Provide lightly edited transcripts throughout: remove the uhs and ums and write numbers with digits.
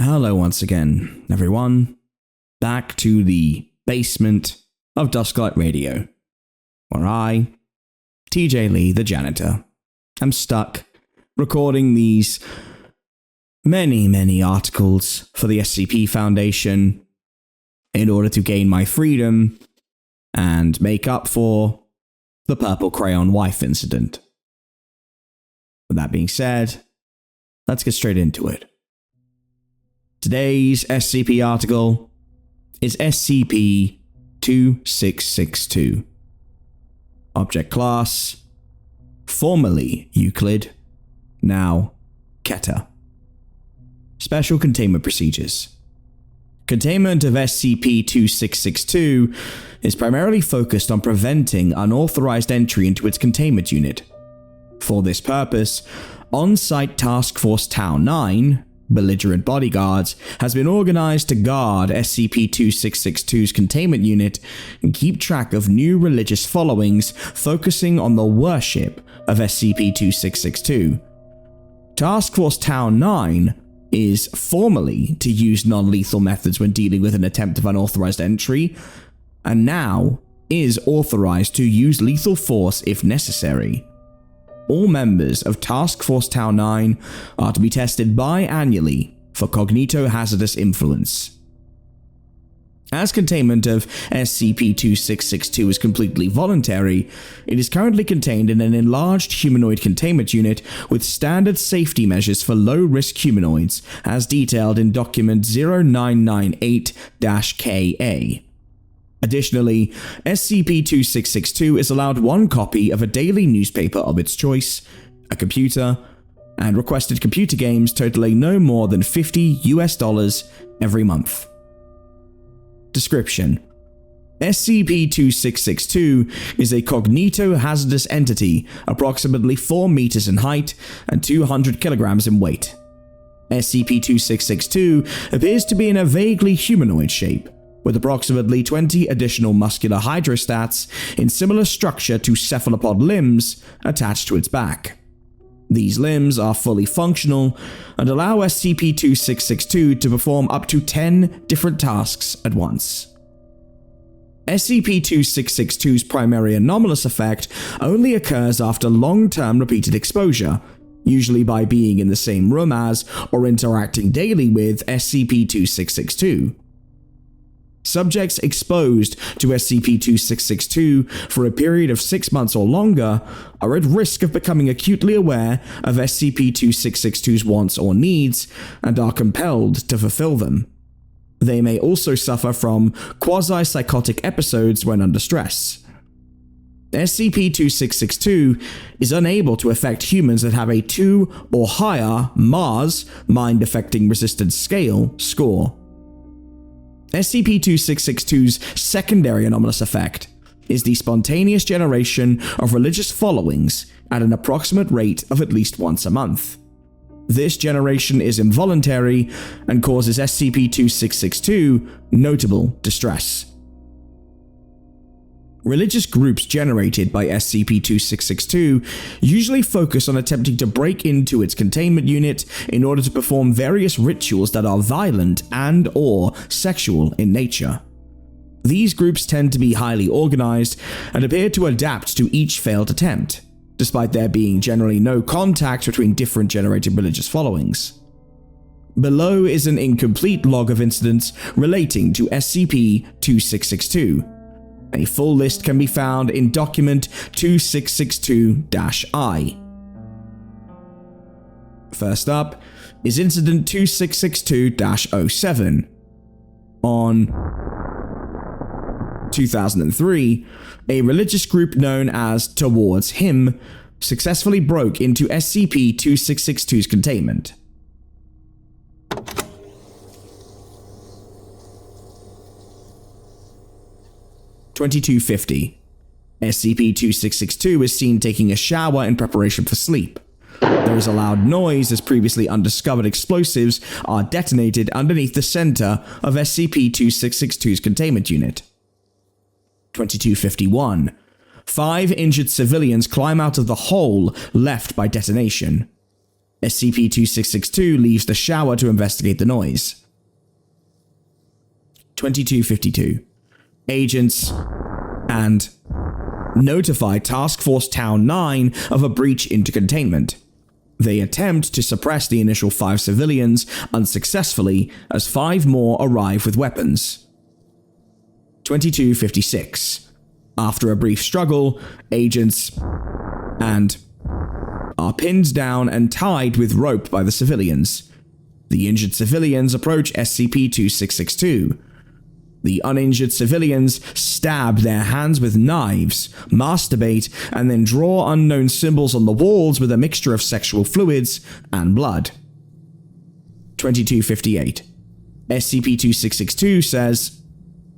Hello once again, everyone. Back to the basement of Dusklight Radio, where I, TJ Lee, the janitor, am stuck recording these many articles for the SCP Foundation in order to gain my freedom and make up for the Purple Crayon Wife incident. With that being said, let's get straight into it. Today's SCP article is SCP-2662. Object class, formerly Euclid, now Keter. Special containment procedures. Containment of SCP-2662 is primarily focused on preventing unauthorized entry into its containment unit. For this purpose, on-site Task Force Tau 9, belligerent bodyguards, has been organized to guard SCP-2662's containment unit and keep track of new religious followings focusing on the worship of SCP-2662. Task Force Tau 9 is formally to use non-lethal methods when dealing with an attempt of unauthorized entry, and now is authorized to use lethal force if necessary. All members of Task Force Tau 9 are to be tested biannually for cognitohazardous influence. As containment of SCP-2662 is completely voluntary, it is currently contained in an enlarged humanoid containment unit with standard safety measures for low-risk humanoids, as detailed in Document 0998-KA. Additionally, SCP-2662 is allowed one copy of a daily newspaper of its choice, a computer, and requested computer games totaling no more than $50 every month. Description: SCP-2662 is a cognitohazardous entity approximately 4 meters in height and 200 kilograms in weight. SCP-2662 appears to be in a vaguely humanoid shape, with approximately 20 additional muscular hydrostats in similar structure to cephalopod limbs attached to its back. These limbs are fully functional and allow SCP-2662 to perform up to 10 different tasks at once. SCP-2662's primary anomalous effect only occurs after long-term repeated exposure, usually by being in the same room as or interacting daily with SCP-2662. Subjects exposed to SCP-2662 for a period of 6 months or longer are at risk of becoming acutely aware of SCP-2662's wants or needs and are compelled to fulfill them. They may also suffer from quasi-psychotic episodes when under stress. SCP-2662 is unable to affect humans that have a 2 or higher MARS, Mind Affecting Resistance Scale, score. SCP-2662's secondary anomalous effect is the spontaneous generation of religious followings at an approximate rate of at least once a month. This generation is involuntary and causes SCP-2662 notable distress. Religious groups generated by SCP-2662 usually focus on attempting to break into its containment unit in order to perform various rituals that are violent and/or sexual in nature. These groups tend to be highly organized and appear to adapt to each failed attempt, despite there being generally no contact between different generated religious followings. Below is an incomplete log of incidents relating to SCP-2662. A full list can be found in Document 2662-I. First up is Incident 2662-07. On 2003, a religious group known as Towards Him successfully broke into SCP-2662's containment. (2250) SCP-2662 is seen taking a shower in preparation for sleep. There is a loud noise as previously undiscovered explosives are detonated underneath the center of SCP-2662's containment unit. 2251. 5 injured civilians climb out of the hole left by detonation. SCP-2662 leaves the shower to investigate the noise. 2252. Agents and notify Task Force Town 9 of a breach into containment. They attempt to suppress the initial 5 civilians unsuccessfully as 5 more arrive with weapons. 2256. After a brief struggle, agents and are pinned down and tied with rope by the civilians. The injured civilians approach SCP-2662. The uninjured civilians stab their hands with knives, masturbate, and then draw unknown symbols on the walls with a mixture of sexual fluids and blood. 2258. SCP-2662 says,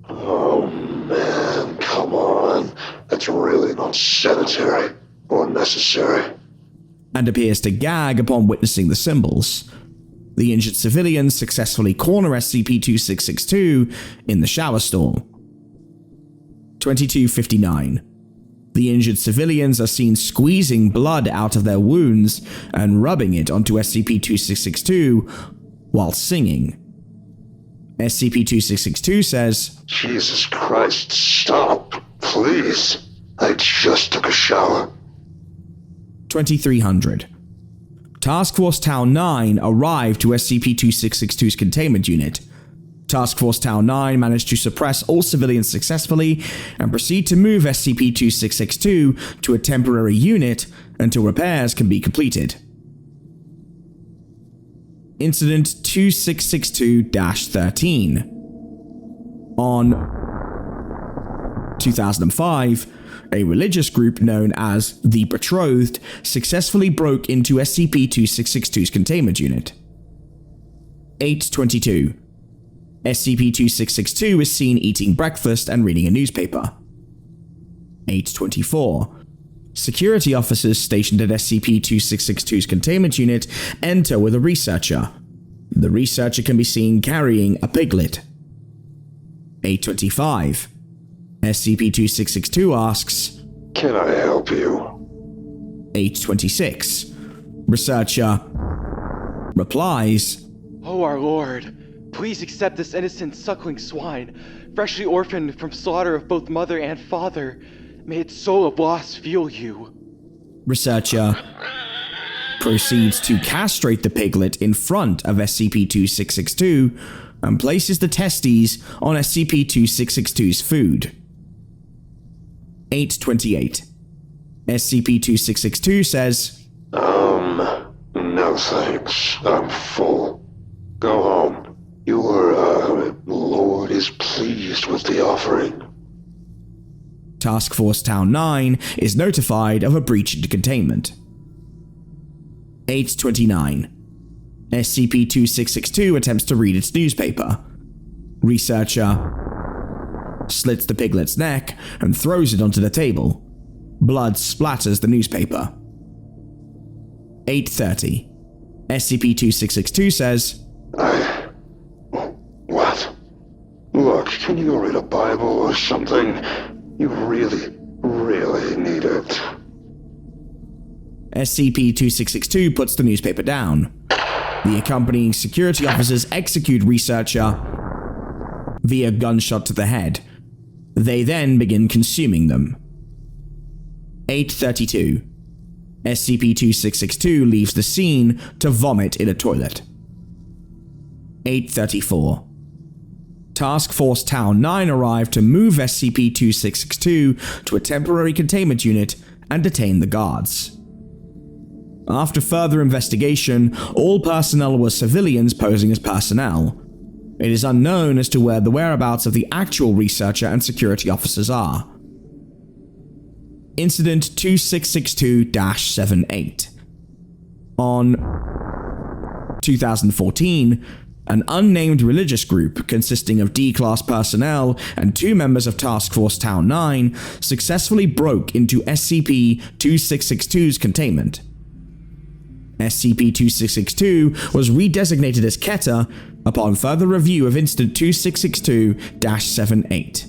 "Oh man, come on. That's really not sanitary or necessary," and appears to gag upon witnessing the symbols. The injured civilians successfully corner SCP-2662 in the shower stall. 2259. The injured civilians are seen squeezing blood out of their wounds and rubbing it onto SCP-2662 while singing. SCP-2662 says, "Jesus Christ, stop, please. I just took a shower." 2300. Task Force Town 9 arrived to SCP-2662's containment unit. Task Force Town 9 managed to suppress all civilians successfully and proceed to move SCP-2662 to a temporary unit until repairs can be completed. Incident 2662-13. On 2005, a religious group known as the Betrothed successfully broke into SCP-2662's containment unit. 822. SCP-2662 is seen eating breakfast and reading a newspaper. 824. Security officers stationed at SCP-2662's containment unit enter with a researcher. The researcher can be seen carrying a piglet. 825. SCP-2662 asks, "Can I help you?" 826. Researcher replies, "Oh, our Lord, please accept this innocent suckling swine, freshly orphaned from slaughter of both mother and father. May its soul of loss feel you." Researcher proceeds to castrate the piglet in front of SCP-2662 and places the testes on SCP-2662's food. 828. SCP-2662 says, No thanks. I'm full. Go home. Your, Lord is pleased with the offering." Task Force Town 9 is notified of a breach into containment. 829. SCP-2662 attempts to read its newspaper. Researcher slits the piglet's neck and throws it onto the table. Blood splatters the newspaper. 830. SCP-2662 says, What? Look, can you read a Bible or something? You really, really need it. SCP-2662 puts the newspaper down. The accompanying security officers execute researcher via gunshot to the head. They then begin consuming them. 832. SCP-2662 leaves the scene to vomit in a toilet. 834. Task Force Town 9 arrived to move SCP-2662 to a temporary containment unit and detain the guards. After further investigation, all personnel were civilians posing as personnel. It is unknown as to where the whereabouts of the actual researcher and security officers are. Incident 2662-78. On 2014, an unnamed religious group consisting of D-Class personnel and 2 members of Task Force Town 9 successfully broke into SCP-2662's containment. SCP-2662 was redesignated as Keter upon further review of Incident 2662-78.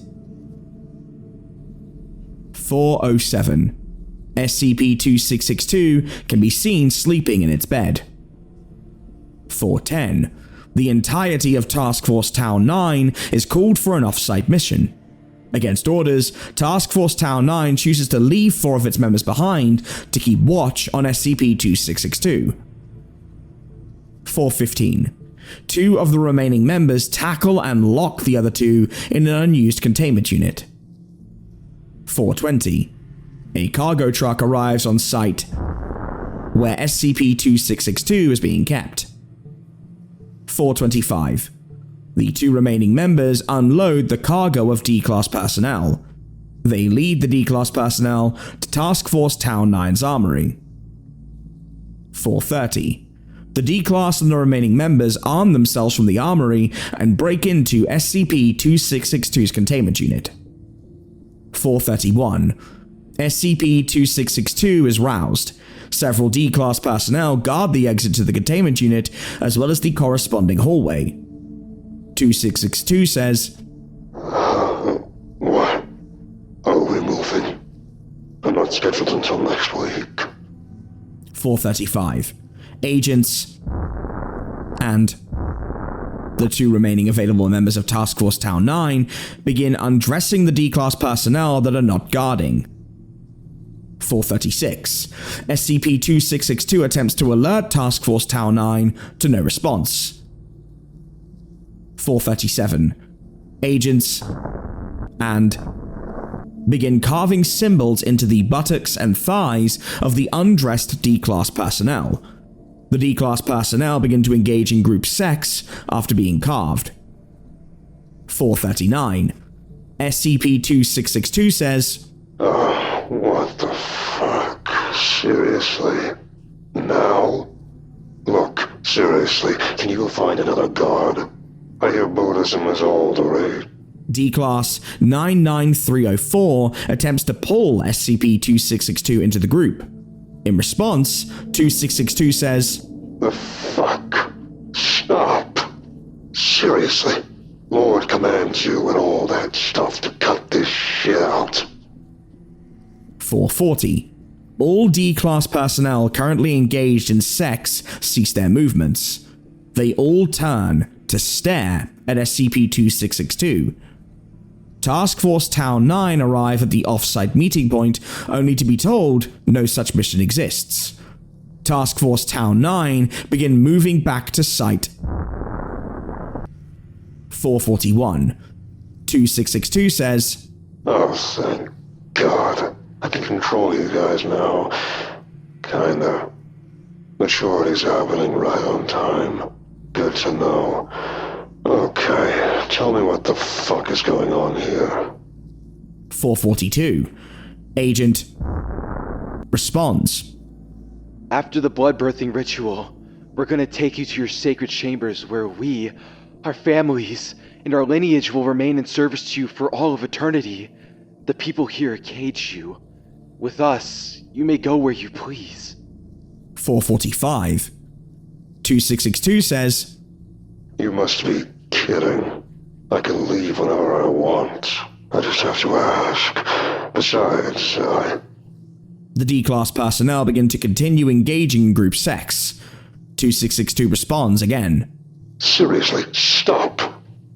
407. SCP-2662 can be seen sleeping in its bed. 4:10. The entirety of Task Force Tau 9 is called for an off-site mission. Against orders, Task Force Tau 9 chooses to leave 4 of its members behind to keep watch on SCP-2662. 4:15. 2 of the remaining members tackle and lock the other 2 in an unused containment unit. 4:20. A cargo truck arrives on site where SCP-2662 is being kept. 4:25. The 2 remaining members unload the cargo of D-Class personnel. They lead the D-Class personnel to Task Force Tau 9's armory. 4:30. The D-Class and the remaining members arm themselves from the armory and break into SCP-2662's containment unit. 4:31. SCP-2662 is roused. Several D-Class personnel guard the exit to the containment unit, as well as the corresponding hallway. 2662 says, What? Are we moving? I'm not scheduled until next week. 4:35. Agents and the 2 remaining available members of Task Force Tau 9 begin undressing the D-Class personnel that are not guarding. 4:36. SCP-2662 attempts to alert Task Force Tau 9 to no response. 4:37. Agents and begin carving symbols into the buttocks and thighs of the undressed D-Class personnel. The D-Class personnel begin to engage in group sex after being carved. 4:39. SCP-2662 says, What the fuck? Seriously? Now? Look, seriously, can you go find another guard? I hear Buddhism is all the rage. D-Class 99304 attempts to pull SCP-2662 into the group. In response, 2662 says, The fuck? Stop. Seriously? Lord commands you and all that stuff to cut this shit out. 4:40. All D-Class personnel currently engaged in sex cease their movements. They all turn to stare at SCP-2662. Task Force Tau 9 arrive at the off-site meeting point, only to be told no such mission exists. Task Force Tau 9 begin moving back to site. 4:41. 2662 says, Oh, thank God. I can control you guys now. Kinda. Maturity's happening right on time. Good to know. Okay, tell me what the fuck is going on here. 4:42. Agent responds, After the blood birthing ritual, we're gonna take you to your sacred chambers where we, our families, and our lineage will remain in service to you for all of eternity. The people here cage you. With us, you may go where you please. 4:45. 2662 says, You must be kidding. I can leave whenever I want. I just have to ask. Besides, the D-Class personnel begin to continue engaging in group sex. 2662 responds again. Seriously, stop.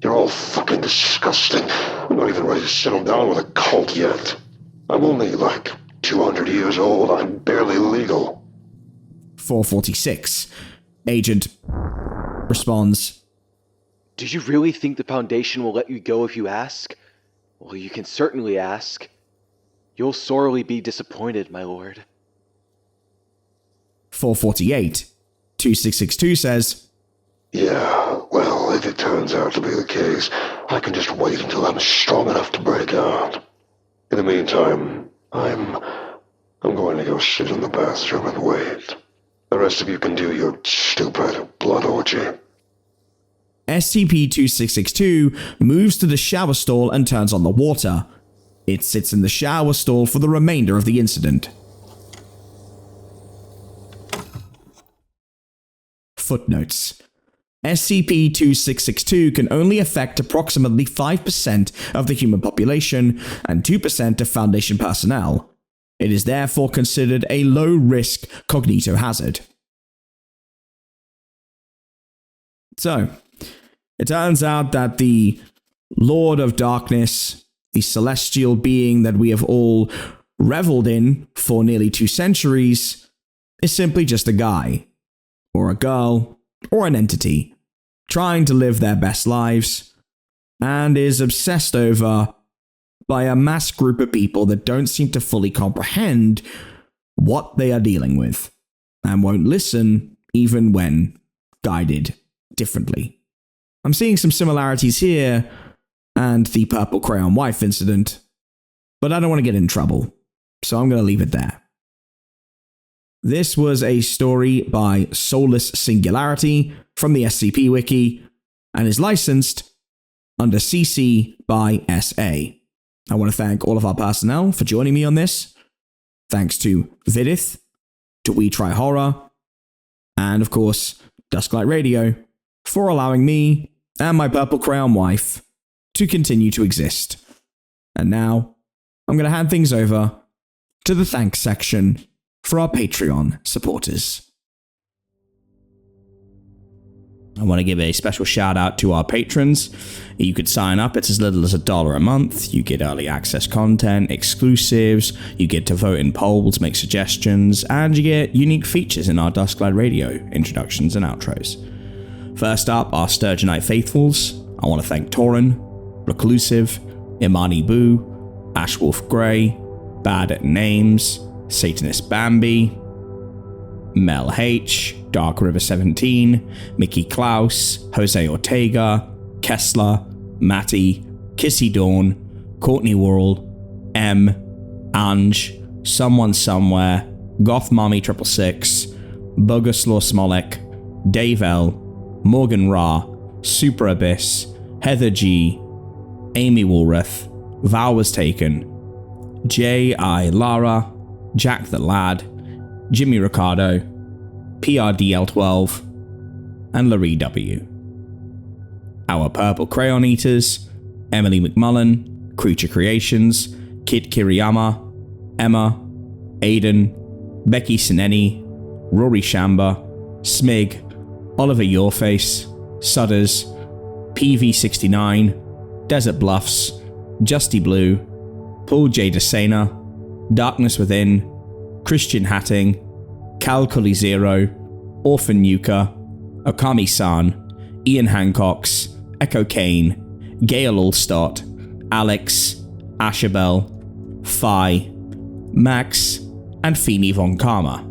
You're all fucking disgusting. I'm not even ready to settle down with a cult yet. I'm only like 200 years old. I'm barely legal. 4:46. Agent responds, Do you really think the Foundation will let you go if you ask? Well, you can certainly ask. You'll sorely be disappointed, my lord. 4:48. 2662 says, Yeah, well, if it turns out to be the case, I can just wait until I'm strong enough to break out. In the meantime, I'm going to go sit in the bathroom and wait. The rest of you can do your stupid blood orgy. SCP-2662 moves to the shower stall and turns on the water. It sits in the shower stall for the remainder of the incident. Footnotes. SCP-2662 can only affect approximately 5% of the human population and 2% of Foundation personnel. It is therefore considered a low-risk cognitohazard. So, it turns out that the Lord of Darkness, the celestial being that we have all reveled in for nearly 2 centuries, is simply just a guy, or a girl, or an entity, trying to live their best lives, and is obsessed over by a mass group of people that don't seem to fully comprehend what they are dealing with, and won't listen even when guided differently. I'm seeing some similarities here and the purple crayon wife incident, but I don't want to get in trouble, so I'm going to leave it there. This was a story by SoullessSingularity from the SCP Wiki and is licensed under CC by SA. I want to thank all of our personnel for joining me on this. Thanks to Viidith, to We Try Horror, and of course, Dusklight Radio, for allowing me and my purple crayon wife to continue to exist. And now, I'm going to hand things over to the thanks section for our Patreon supporters. I want to give a special shout out to our patrons. You could sign up, it's as little as $1 a month. You get early access content, exclusives, you get to vote in polls, make suggestions, and you get unique features in our Dusklight Radio introductions and outros. First up, our Sturgeonite faithfuls. I want to thank Torin, Reclusive, Imani Boo, Ashwolf Grey, Bad at Names, Satanist Bambi, Mel H, Dark River 17, Mickey Klaus, Jose Ortega, Kessler, Matty, Kissy Dawn, Courtney Worrell, M, Ange, Someone Somewhere, Goth Mommy 666, Boguslaw Smolik, Dave L, Morgan Ra, Super Abyss, Heather G, Amy Woolworth, Vow Was Taken, J.I. Lara, Jack the Lad, Jimmy Ricardo, PRDL12, and Larry W. Our Purple Crayon Eaters, Emily McMullen, Creature Creations, Kit Kiriyama, Emma, Aiden, Becky Sineni, Rory Shamba, Smig, Oliver Yourface, Sudders, PV69, Desert Bluffs, Justy Blue, Paul J. DeSena, Darkness Within, Christian Hatting, Cal Cully Zero, Orphan Yuka, Okami-san, Ian Hancocks, Echo Kane, Gail Allstott, Alex, Ashabel, Phi, Max, and Feeney Von Karma.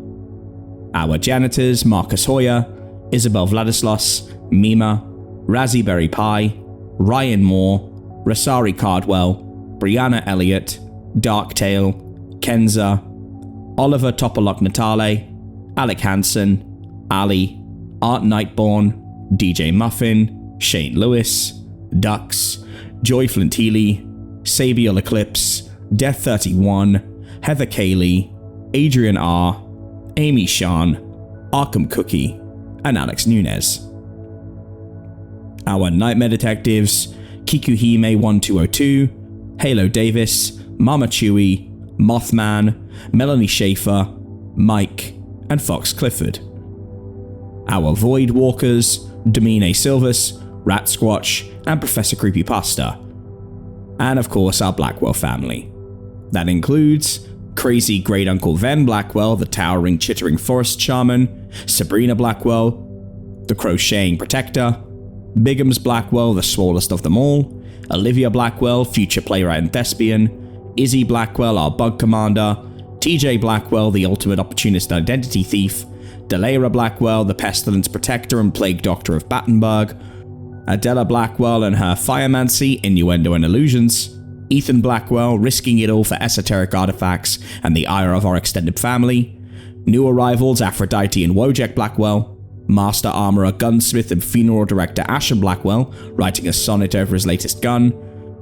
Our janitors, Marcus Hoyer, Isabel Vladislas, Mima, Razzie Berry Pie, Ryan Moore, Rasari Cardwell, Brianna Elliott, Darktail, Kenza, Oliver Topolok Natale, Alec Hansen, Ali, Art Nightborn, DJ Muffin, Shane Lewis, Dux, Joy Flint Healy, Sabiel Eclipse, Death 31, Heather Cayley, Adrian R, Amy Sean, Arkham Cookie, and Alex Nunez. Our Nightmare Detectives, Kikuhime 1202, Halo Davis, Mama Chewy, Mothman, Melanie Schaefer, Mike, and Fox Clifford. Our Void Walkers, Domine Silvus, Rat Squatch, and Professor Creepypasta. And of course our Blackwell family. That includes Crazy Great Uncle Ven Blackwell, the towering chittering forest shaman, Sabrina Blackwell, the crocheting protector, Bigham's Blackwell, the smallest of them all, Olivia Blackwell, future playwright and thespian, Izzy Blackwell, our bug commander, TJ Blackwell, the ultimate opportunist and identity thief, Delara Blackwell, the pestilence protector and plague doctor of Battenberg, Adela Blackwell and her firemancy, innuendo and illusions, Ethan Blackwell, risking it all for esoteric artifacts and the ire of our extended family, new arrivals Aphrodite and Wojek Blackwell, master armorer, gunsmith and funeral director Ashen Blackwell, writing a sonnet over his latest gun,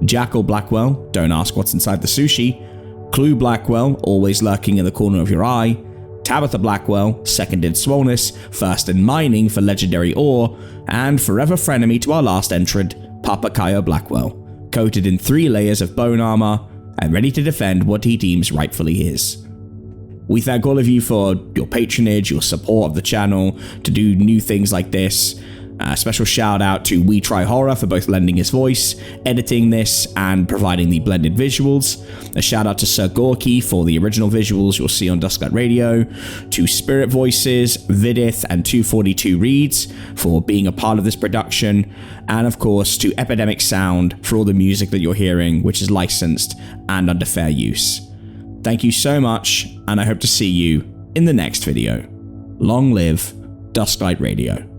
Jackal Blackwell, don't ask what's inside the sushi, Clue Blackwell, always lurking in the corner of your eye, Tabitha Blackwell, second in swollenness, first in mining for legendary ore, and forever frenemy to our last entrant, Papa Kaio Blackwell, coated in 3 layers of bone armor and ready to defend what he deems rightfully his. We thank all of you for your patronage, your support of the channel, to do new things like this, A special shout out to We Try Horror for both lending his voice, editing this, and providing the blended visuals. A shout out to SirGorke for the original visuals you'll see on Dusklight Radio. To Spirit Voices, Viidith, and 242 Reads for being a part of this production. And of course to Epidemic Sound for all the music that you're hearing, which is licensed and under fair use. Thank you so much, and I hope to see you in the next video. Long live Dusklight Radio.